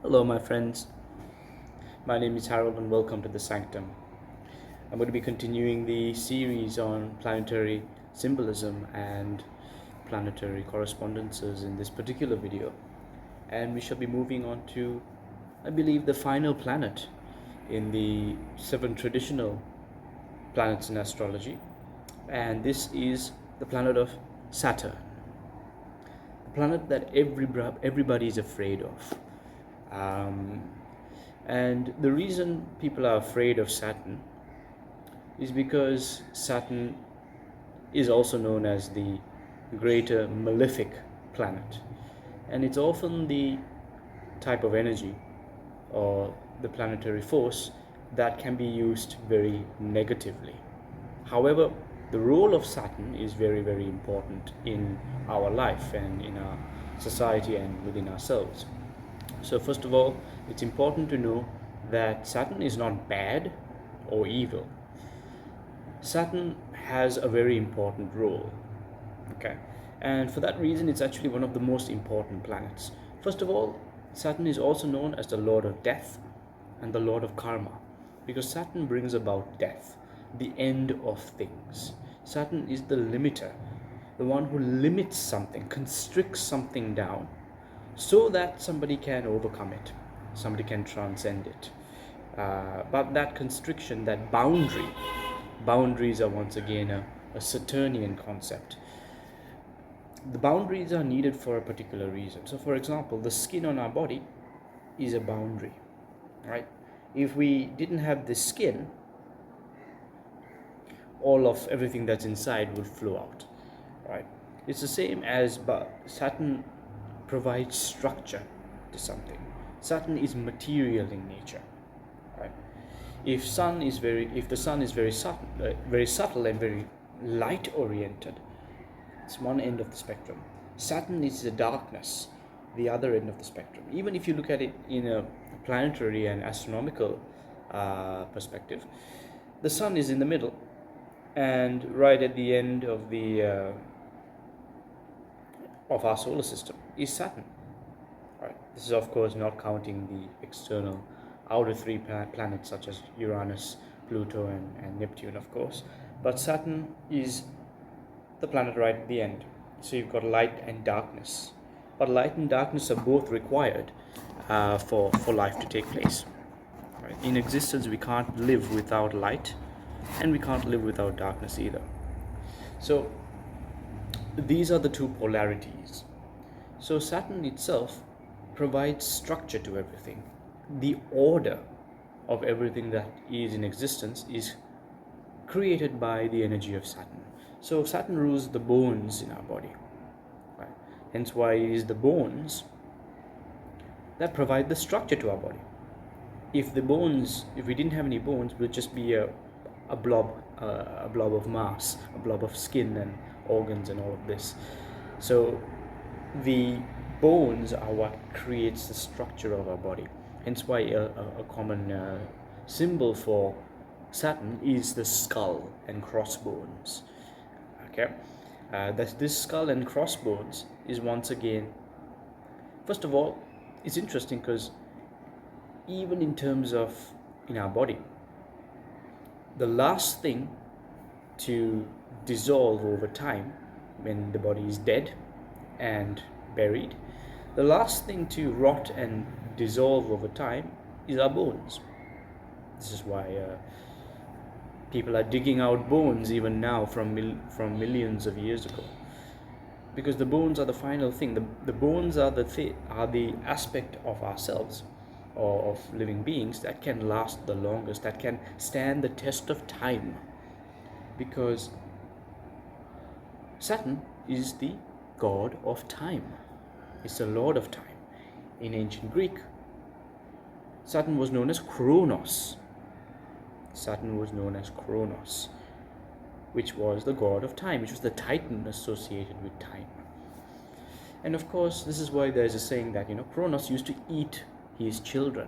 Hello, my friends. My name is Harold, and welcome to the Sanctum. I'm going to be continuing the series on planetary symbolism and planetary correspondences in this particular video. And we shall be moving on to, I believe, the final planet in the 7 traditional planets in astrology. And this is the planet of Saturn, the planet that everybody is afraid of. And the reason people are afraid of Saturn is because Saturn is also known as the greater malefic planet, and it's often the type of energy or the planetary force that can be used very negatively. However, the role of Saturn is very, very important in our life and in our society and within ourselves. So first of all, it's important to know that Saturn is not bad or evil. Saturn has a very important role, okay? And for that reason, it's actually one of the most important planets. First of all, Saturn is also known as the Lord of Death and the Lord of Karma, because Saturn brings about death, the end of things. Saturn is the limiter, the one who limits something, constricts something down, so that somebody can overcome it, somebody can transcend it. But that constriction, that boundaries are once again a Saturnian concept. The boundaries are needed for a particular reason. So for example, the skin on our body is a boundary, right? If we didn't have the skin, all of everything that's inside would flow out, right? It's the same as, but Saturn provides structure to something. Saturn is material in nature, right? If the sun is very subtle and very light oriented, it's one end of the spectrum. Saturn is the darkness, the other end of the spectrum. Even if you look at it in a planetary and astronomical perspective, the sun is in the middle, and right at the end of our solar system is Saturn. Right. This is of course not counting the external outer 3 planets such as Uranus, Pluto and Neptune, of course. But Saturn is the planet right at the end. So you've got light and darkness. But light and darkness are both required for life to take place. Right. In existence, we can't live without light, and we can't live without darkness either. So these are the 2 polarities. So Saturn itself provides structure to everything. The order of everything that is in existence is created by the energy of Saturn. So Saturn rules the bones in our body, right? Hence why it is the bones that provide the structure to our body. If we didn't have any bones, it would just be a blob of mass, a blob of skin and organs and all of this. So the bones are what creates the structure of our body. Hence why a common symbol for Saturn is the skull and crossbones. Okay, this skull and crossbones is once again, first of all, it's interesting because even in terms of in our body, the last thing to dissolve over time when the body is dead and buried, the last thing to rot and dissolve over time is our bones. This is why people are digging out bones even now from millions of years ago, because the bones are the final thing. The bones are the aspect of ourselves or of living beings that can last the longest, that can stand the test of time, because Saturn is the god of time. It's the lord of time. In ancient Greek, Saturn was known as Kronos. Saturn was known as Kronos, which was the god of time, which was the titan associated with time. And of course, this is why there's a saying that, Kronos used to eat his children.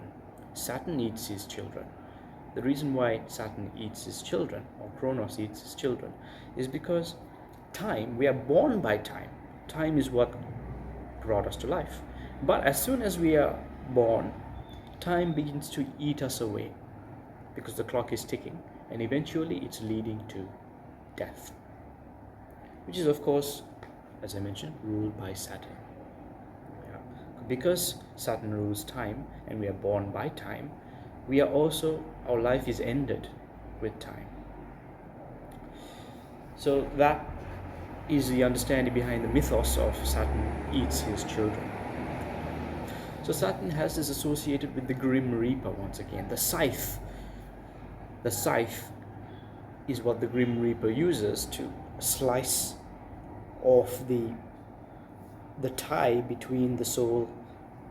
Saturn eats his children. The reason why Saturn eats his children, or Kronos eats his children, is because time, we are born by time. Time is what brought us to life. But as soon as we are born, time begins to eat us away because the clock is ticking, and eventually it's leading to death, which is, of course, as I mentioned, ruled by Saturn. Yeah. Because Saturn rules time and we are born by time, we are also, our life is ended with time. So that is the understanding behind the mythos of Saturn eats his children. So Saturn has this associated with the Grim Reaper once again, the scythe. The scythe is what the Grim Reaper uses to slice off the tie between the soul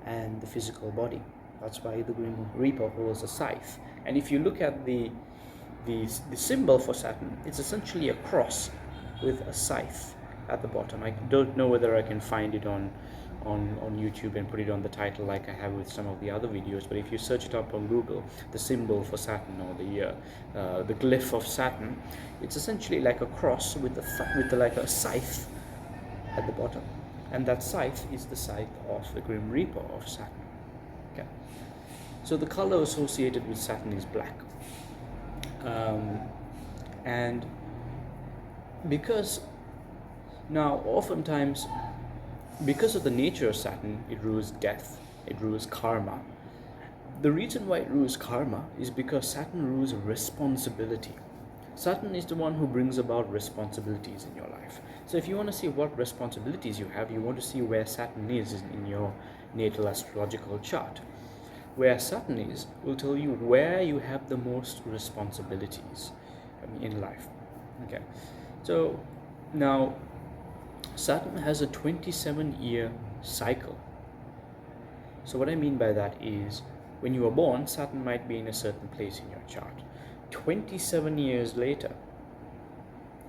and the physical body. That's why the Grim Reaper holds a scythe. And if you look at the symbol for Saturn, it's essentially a cross with a scythe at the bottom. I don't know whether I can find it on YouTube and put it on the title like I have with some of the other videos, but if you search it up on Google, the symbol for Saturn, or the glyph of Saturn, it's essentially like a cross with like a scythe at the bottom, and that scythe is the scythe of the Grim Reaper of Saturn. Okay, so the color associated with Saturn is black, and because now oftentimes, because of the nature of Saturn, it rules death, it rules karma. The reason why it rules karma is because Saturn rules responsibility. Saturn is the one who brings about responsibilities in your life. So if you want to see what responsibilities you have, you want to see where Saturn is in your natal astrological chart. Where Saturn is will tell you where you have the most responsibilities in life. Okay, so now Saturn has a 27-year cycle. So what I mean by that is, when you are born, Saturn might be in a certain place in your chart. 27 years later,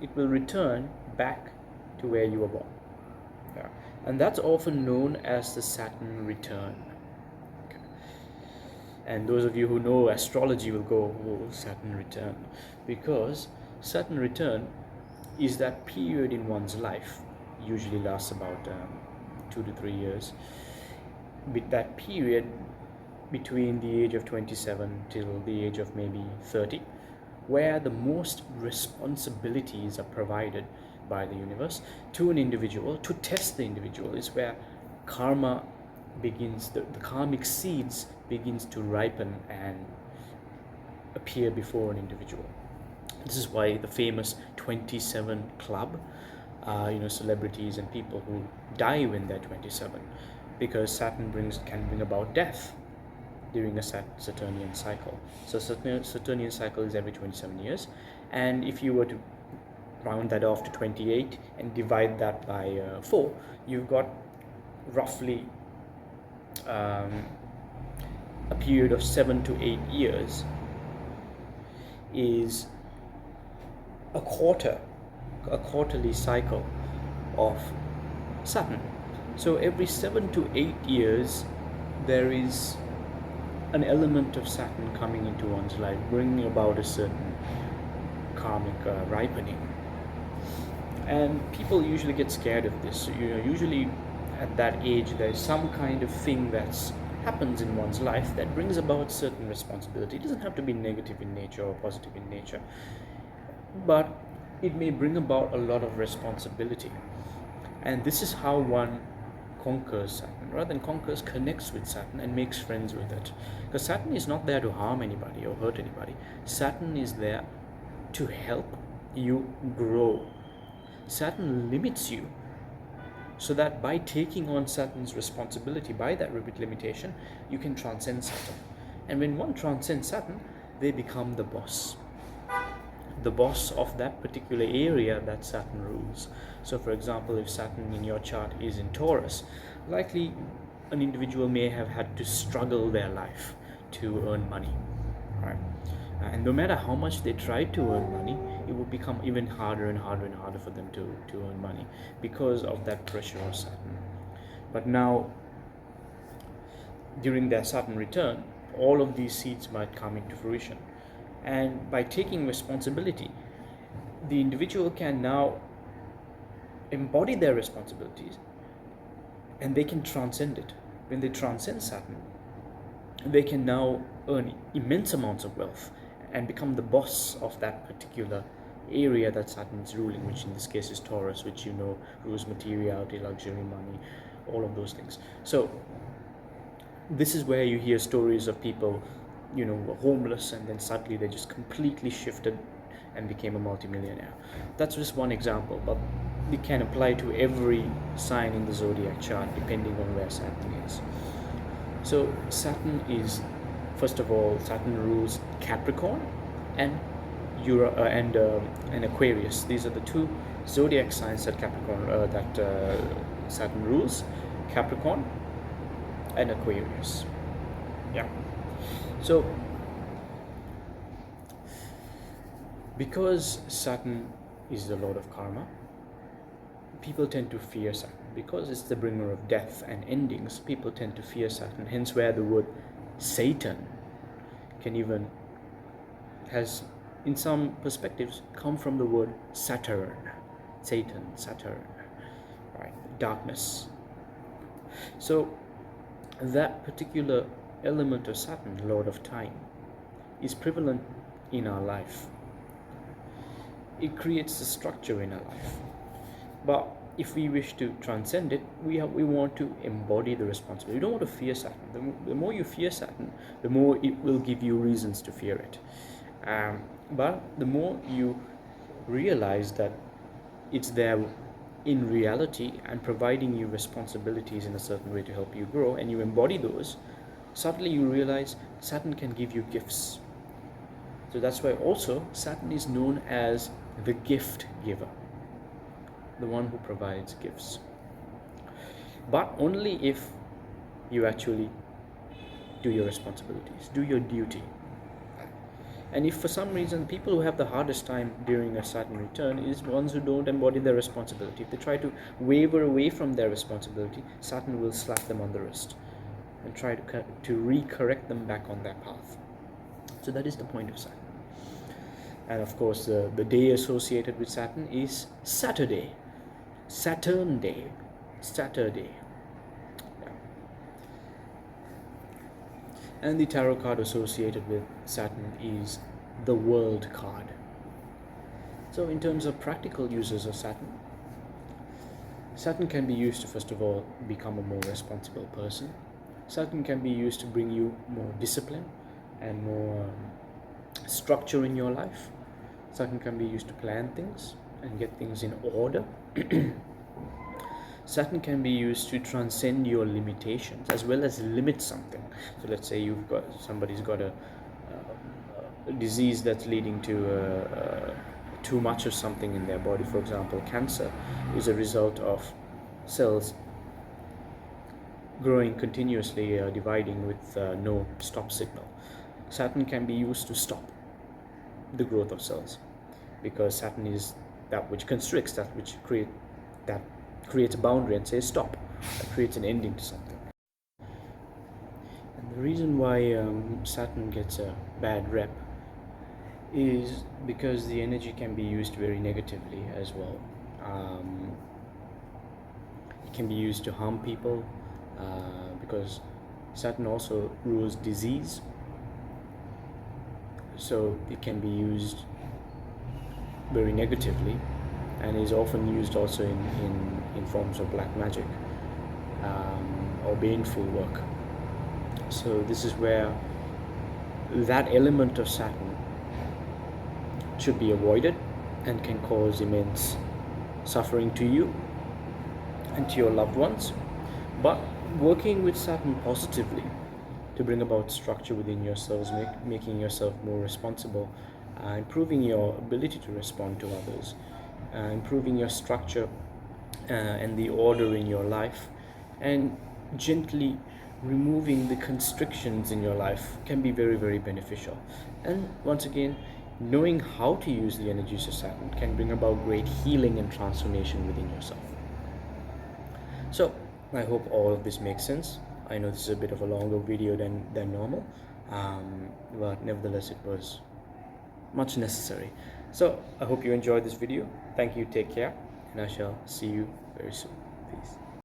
it will return back to where you were born. Yeah. And that's often known as the Saturn return. Okay. And those of you who know astrology will go, oh, Saturn return. Because Saturn return is that period in one's life, usually lasts about 2 to 3 years. With that period between the age of 27 till the age of maybe 30, where the most responsibilities are provided by the universe to an individual to test the individual, is where karma begins, the karmic seeds begins to ripen and appear before an individual. This is why the famous 27 club, celebrities and people who die when they're 27, because Saturn can bring about death during a Saturnian cycle. So Saturnian cycle is every 27 years, and if you were to round that off to 28 and divide that by 4, you've got roughly a period of 7 to 8 years is a quarterly cycle of Saturn. So every 7 to 8 years there is an element of Saturn coming into one's life, bringing about a certain karmic ripening. And people usually get scared of this. Usually at that age there's some kind of thing that happens in one's life that brings about certain responsibility. It doesn't have to be negative in nature or positive in nature, but it may bring about a lot of responsibility. And this is how one conquers Saturn. Rather than conquers, connects with Saturn and makes friends with it. Because Saturn is not there to harm anybody or hurt anybody. Saturn is there to help you grow. Saturn limits you so that by taking on Saturn's responsibility, by that limitation, you can transcend Saturn. And when one transcends Saturn, they become the boss of that particular area that Saturn rules. So for example, if Saturn in your chart is in Taurus, likely an individual may have had to struggle their life to earn money, right? And no matter how much they try to earn money, it will become even harder and harder and harder for them to earn money because of that pressure of Saturn. But now, during their Saturn return, all of these seeds might come into fruition. And by taking responsibility, the individual can now embody their responsibilities and they can transcend it. When they transcend Saturn, they can now earn immense amounts of wealth and become the boss of that particular area that Saturn is ruling, which in this case is Taurus, which rules materiality, luxury, money, all of those things. So this is where you hear stories of people, were homeless and then suddenly they just completely shifted and became a multimillionaire. That's just one example, but it can apply to every sign in the zodiac chart depending on where Saturn is. So Saturn is, first of all, Saturn rules Capricorn and Aquarius. These are the two zodiac signs that Saturn rules: Capricorn and Aquarius. Yeah. So because Saturn is the lord of karma, people tend to fear Saturn. Because it's the bringer of death and endings, people tend to fear Saturn. Hence where the word Satan has, in some perspectives, come from the word Saturn. Satan, Saturn, right? Darkness. So that particular element of Saturn, lord of time, is prevalent in our life. It creates a structure in our life. But if we wish to transcend it, we want to embody the responsibility. You don't want to fear Saturn. The more you fear Saturn, the more it will give you reasons to fear it. But the more you realize that it's there in reality and providing you responsibilities in a certain way to help you grow, and you embody those, suddenly you realize Saturn can give you gifts. So that's why also Saturn is known as the gift giver, the one who provides gifts. But only if you actually do your responsibilities, do your duty. And if for some reason people who have the hardest time during a Saturn return is ones who don't embody their responsibility, if they try to waver away from their responsibility, Saturn will slap them on the wrist and try to recorrect them back on their path. So that is the point of Saturn. And of course, the day associated with Saturn is Saturday. Saturn Day. Saturday. Yeah. And the tarot card associated with Saturn is the World card. So in terms of practical uses of Saturn, Saturn can be used to, first of all, become a more responsible person. Saturn can be used to bring you more discipline and more structure in your life. Saturn can be used to plan things and get things in order. Saturn can be used to transcend your limitations as well as limit something. So let's say somebody's got a disease that's leading to too much of something in their body. For example, cancer is a result of cells growing continuously, dividing with no stop signal. Saturn can be used to stop the growth of cells, because Saturn is that which constricts, that which creates a boundary and says stop. That creates an ending to something. And the reason why Saturn gets a bad rep is because the energy can be used very negatively as well. It can be used to harm people, because Saturn also rules disease. So it can be used very negatively, and is often used also in forms of black magic or baneful work. So this is where that element of Saturn should be avoided and can cause immense suffering to you and to your loved ones. But working with Saturn positively to bring about structure within yourselves, making yourself more responsible, improving your ability to respond to others, improving your structure and the order in your life, and gently removing the constrictions in your life can be very, very beneficial. And once again, knowing how to use the energies of Saturn can bring about great healing and transformation within yourself. So I hope all of this makes sense. I know this is a bit of a longer video than normal, but nevertheless it was much necessary. So I hope you enjoyed this video. Thank you, take care, and I shall see you very soon. Peace.